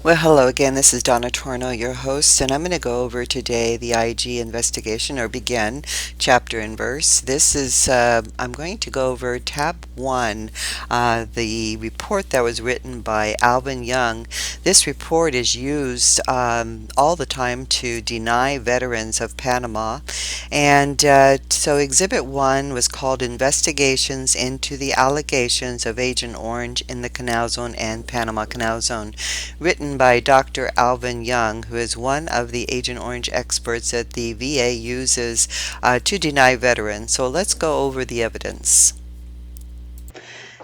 Well, hello again. This is Donna Torno, your host, and I'm going to go over today the IG investigation or begin chapter and verse. I'm going to go over tab 1, the report that was written by Alvin Young. This report is used all the time to deny veterans of Panama. And so Exhibit 1 was called Investigations into the Allegations of Agent Orange in the Canal Zone and Panama Canal Zone, written by Dr. Alvin Young, who is one of the Agent Orange experts that the VA uses to deny veterans. So let's go over the evidence.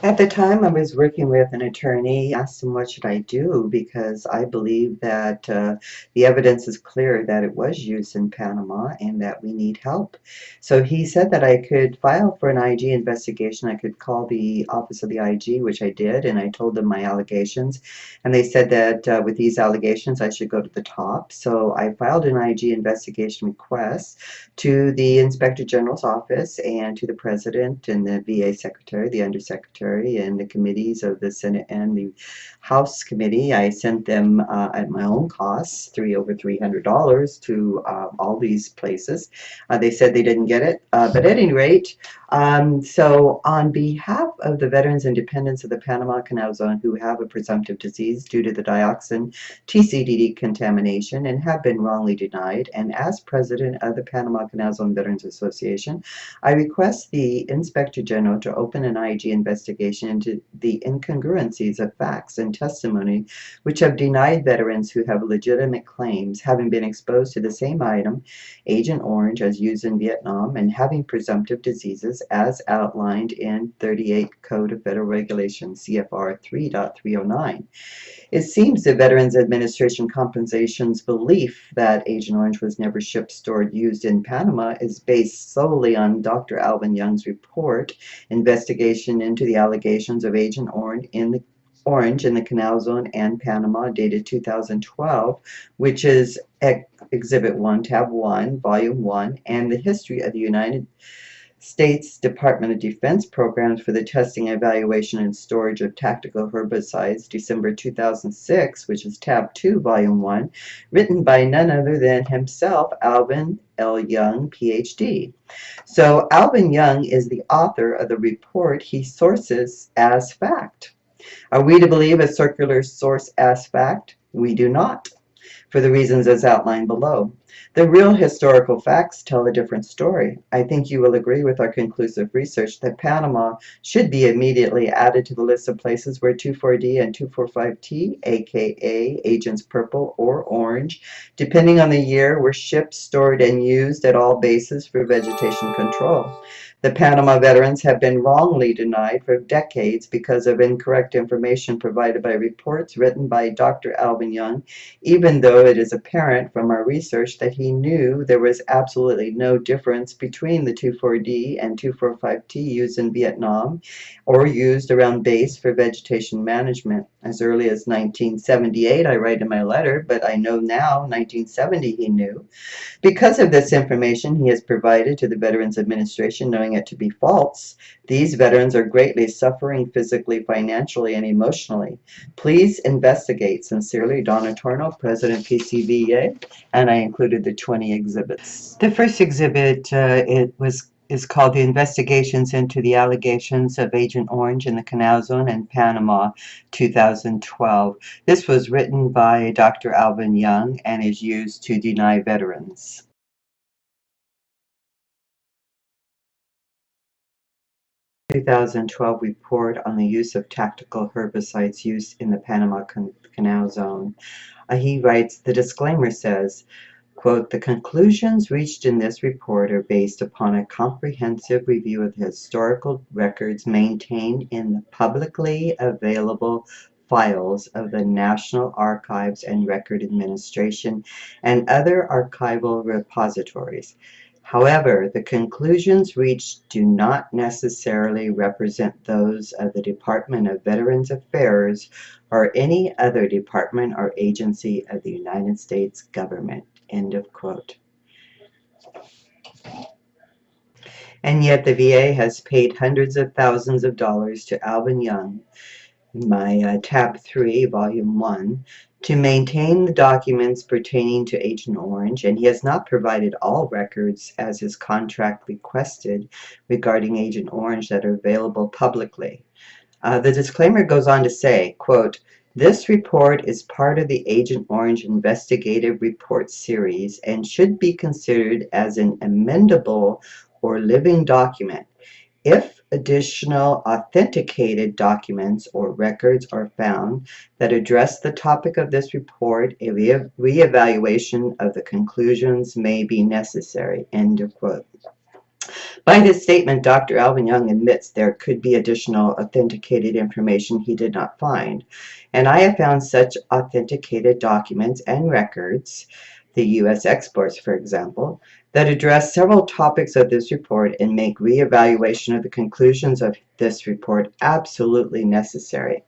At the time, I was working with an attorney. I asked him what should I do because I believe that the evidence is clear that it was used in Panama and that we need help. So he said that I could file for an IG investigation. I could call the office of the IG, which I did, and I told them my allegations. And they said that with these allegations, I should go to the top. So I filed an IG investigation request to the Inspector General's office and to the President and the VA Secretary, the Undersecretary, and the committees of the Senate and the House Committee. I sent them at my own cost, over $300 to all these places. They said they didn't get it, but at any rate, so on behalf of the veterans and dependents of the Panama Canal Zone who have a presumptive disease due to the dioxin TCDD contamination and have been wrongly denied, and as president of the Panama Canal Zone Veterans Association, I request the Inspector General to open an IG investigation into the incongruencies of facts and testimony which have denied veterans who have legitimate claims having been exposed to the same item, Agent Orange, as used in Vietnam, and having presumptive diseases as outlined in 38 Code of Federal Regulations, CFR 3.309. It seems the Veterans Administration Compensation's belief that Agent Orange was never shipped, stored, used in Panama is based solely on Dr. Alvin Young's report, Investigation into the Allegations of Agent Orange in the Canal Zone and Panama, dated 2012, which is Exhibit 1, Tab 1, Volume 1, and the History of the United States Department of Defense Programs for the Testing, Evaluation, and Storage of Tactical Herbicides, December 2006, which is Tab 2, Volume 1, written by none other than himself, Alvin L. Young, PhD. So Alvin Young is the author of the report he sources as fact. Are we to believe a circular source as fact? We do not, for the reasons as outlined below. The real historical facts tell a different story. I think you will agree with our conclusive research that Panama should be immediately added to the list of places where 24D and 245T, aka Agents Purple or Orange, depending on the year, were shipped, stored, and used at all bases for vegetation control. The Panama veterans have been wrongly denied for decades because of incorrect information provided by reports written by Dr. Alvin Young, even though it is apparent from our research that he knew there was absolutely no difference between the 24D and 245T used in Vietnam or used around base for vegetation management. As early as 1978, I write in my letter, but I know now, 1970, he knew. Because of this information he has provided to the Veterans Administration, knowing it to be false, these veterans are greatly suffering physically, financially, and emotionally. Please investigate. Sincerely, Donna Torno, President PCVA, and I included the 20 exhibits. The first exhibit is called The Investigations into the Allegations of Agent Orange in the Canal Zone and Panama, 2012. This was written by Dr. Alvin Young and is used to deny veterans. 2012 report on the use of tactical herbicides used in the Panama Canal Zone. He writes, the disclaimer says, quote, the conclusions reached in this report are based upon a comprehensive review of the historical records maintained in the publicly available files of the National Archives and Record Administration and other archival repositories. However, the conclusions reached do not necessarily represent those of the Department of Veterans Affairs or any other department or agency of the United States government. End of quote. And yet the VA has paid hundreds of thousands of dollars to Alvin Young, my tab 3, volume 1, to maintain the documents pertaining to Agent Orange, and he has not provided all records as his contract requested regarding Agent Orange that are available publicly. The disclaimer goes on to say, quote, "This report is part of the Agent Orange investigative report series and should be considered as an amendable or living document. If additional authenticated documents or records are found that address the topic of this report, a reevaluation of the conclusions may be necessary." End of quote. By this statement, Dr. Alvin Young admits there could be additional authenticated information he did not find, and I have found such authenticated documents and records, the U.S. exports, for example, that address several topics of this report and make reevaluation of the conclusions of this report absolutely necessary.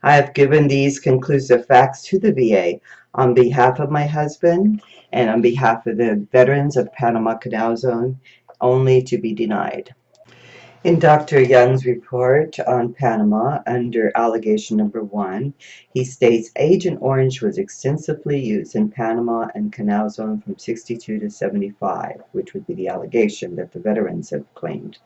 I have given these conclusive facts to the VA on behalf of my husband and on behalf of the veterans of Panama Canal Zone, only to be denied. In Dr. Young's report on Panama, under allegation number 1, he states Agent Orange was extensively used in Panama and Canal Zone from 62 to 75, which would be the allegation that the veterans have claimed.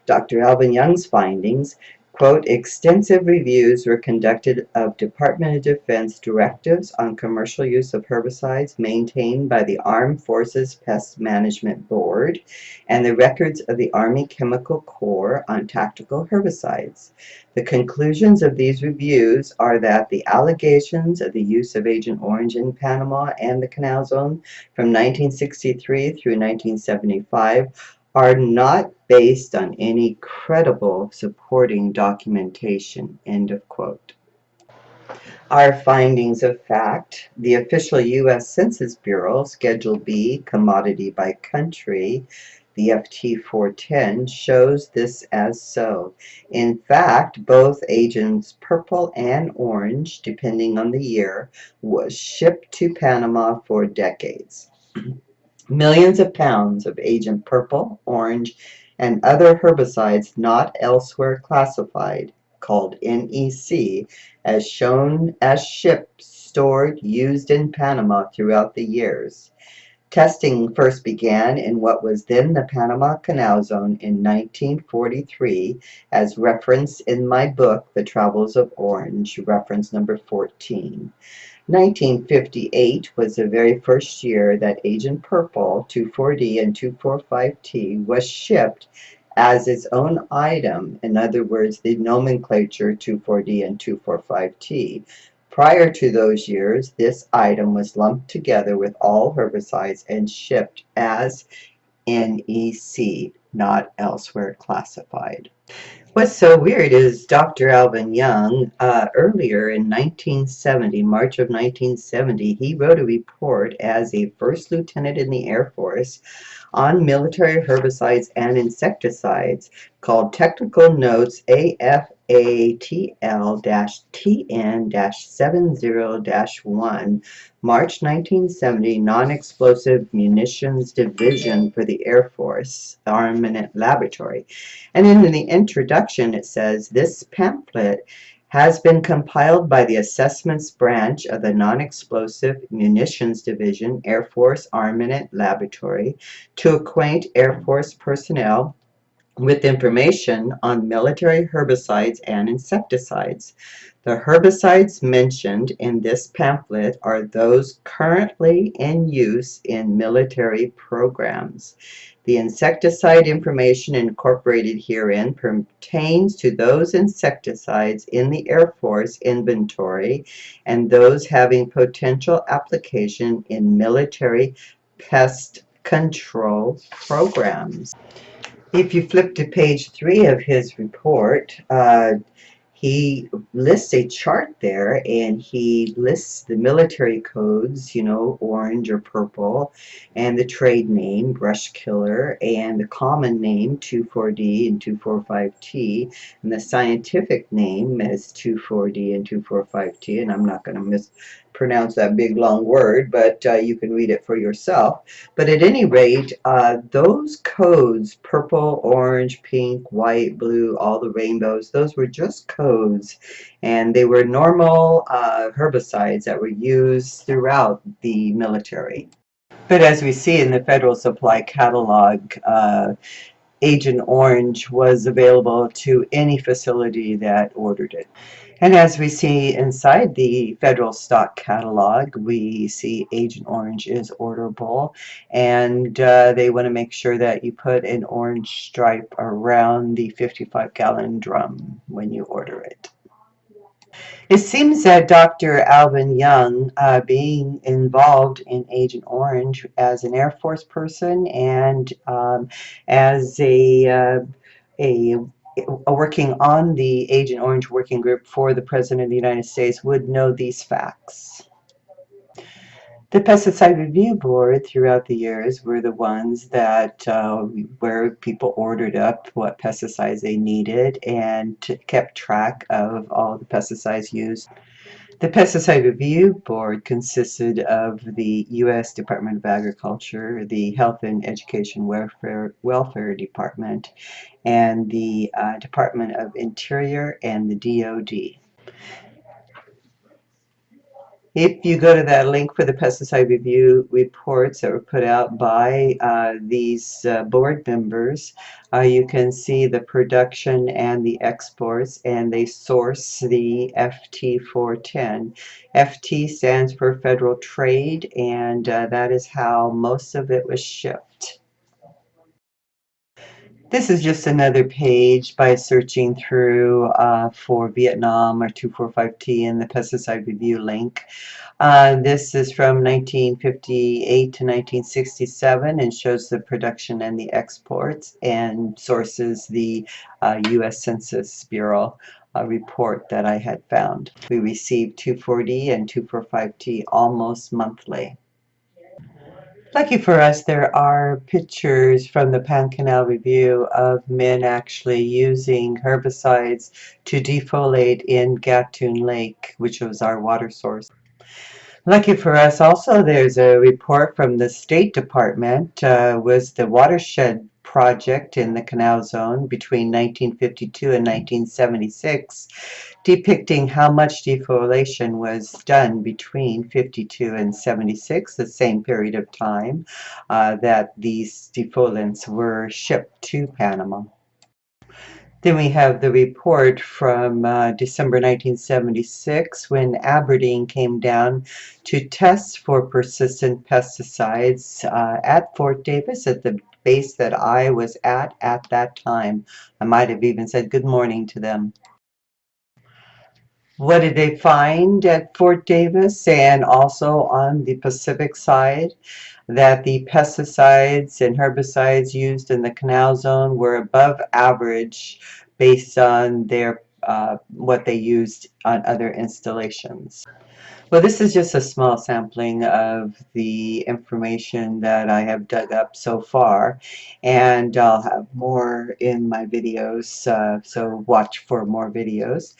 Dr. Alvin Young's findings, quote, "Extensive reviews were conducted of Department of Defense directives on commercial use of herbicides maintained by the Armed Forces Pest Management Board and the records of the Army Chemical Corps on tactical herbicides. The conclusions of these reviews are that the allegations of the use of Agent Orange in Panama and the Canal Zone from 1963 through 1975 are not based on any credible supporting documentation." End of quote. Our findings of fact: the official U.S. Census Bureau, Schedule B, Commodity by Country, the FT 410, shows this as so. In fact, both agents purple and orange, depending on the year, was shipped to Panama for decades. Millions of pounds of Agent Purple, Orange, and other herbicides not elsewhere classified, called NEC, as shown as shipped, stored, used in Panama throughout the years. Testing first began in what was then the Panama Canal Zone in 1943, as referenced in my book, The Travels of Orange, reference number 14. 1958 was the very first year that Agent Purple 24D and 245T was shipped as its own item, in other words, the nomenclature 24D and 245T. Prior to those years, this item was lumped together with all herbicides and shipped as NEC, not elsewhere classified. What's so weird is Dr. Alvin Young, earlier in 1970, March of 1970, he wrote a report as a first lieutenant in the Air Force on military herbicides and insecticides called Technical Notes AFATL-TN-70-1, March 1970, Non-Explosive Munitions Division for the Air Force Armament Laboratory. And then in the introduction it says, "This pamphlet has been compiled by the Assessments Branch of the Non-Explosive Munitions Division, Air Force Armament Laboratory, to acquaint Air Force personnel with information on military herbicides and insecticides. The herbicides mentioned in this pamphlet are those currently in use in military programs. The insecticide information incorporated herein pertains to those insecticides in the Air Force inventory and those having potential application in military pest control programs." If you flip to page 3 of his report, he lists a chart there and he lists the military codes, orange or purple, and the trade name, brush killer, and the common name, 24D and 245T, and the scientific name is 24D and 245T, and I'm not going to pronounce that big long word, but you can read it for yourself. But at any rate, those codes, purple, orange, pink, white, blue, all the rainbows, those were just codes. And they were normal herbicides that were used throughout the military. But as we see in the Federal Supply Catalog, Agent Orange was available to any facility that ordered it. And as we see inside the federal stock catalog, we see Agent Orange is orderable, and they want to make sure that you put an orange stripe around the 55-gallon drum when you order it. It seems that Dr. Alvin Young, being involved in Agent Orange as an Air Force person and as a working on the Agent Orange working group for the President of the United States, would know these facts. The Pesticide Review Board throughout the years were the ones that where people ordered up what pesticides they needed and kept track of all the pesticides used. The Pesticide Review Board consisted of the U.S. Department of Agriculture, the Health and Education Welfare Department, and the Department of Interior and the DoD. If you go to that link for the pesticide review reports that were put out by these board members, you can see the production and the exports, and they source the FT410. FT stands for Federal Trade, and that is how most of it was shipped. This is just another page by searching through for Vietnam or 2,4,5-T in the pesticide review link. This is from 1958 to 1967 and shows the production and the exports and sources the U.S. Census Bureau report that I had found. We received 2,4-D and 2,4,5-T almost monthly. Lucky for us, there are pictures from the Pan Canal Review of men actually using herbicides to defoliate in Gatun Lake, which was our water source. Lucky for us also, there's a report from the State Department, was the watershed project in the canal zone between 1952 and 1976, depicting how much defoliation was done between 52 and 76, the same period of time that these defoliants were shipped to Panama. Then we have the report from December 1976 when Aberdeen came down to test for persistent pesticides at Fort Davis at the base that I was at that time. I might have even said good morning to them. What did they find at Fort Davis and also on the Pacific side? That the pesticides and herbicides used in the canal zone were above average based on their what they used on other installations. Well, this is just a small sampling of the information that I have dug up so far, and I'll have more in my videos, so watch for more videos.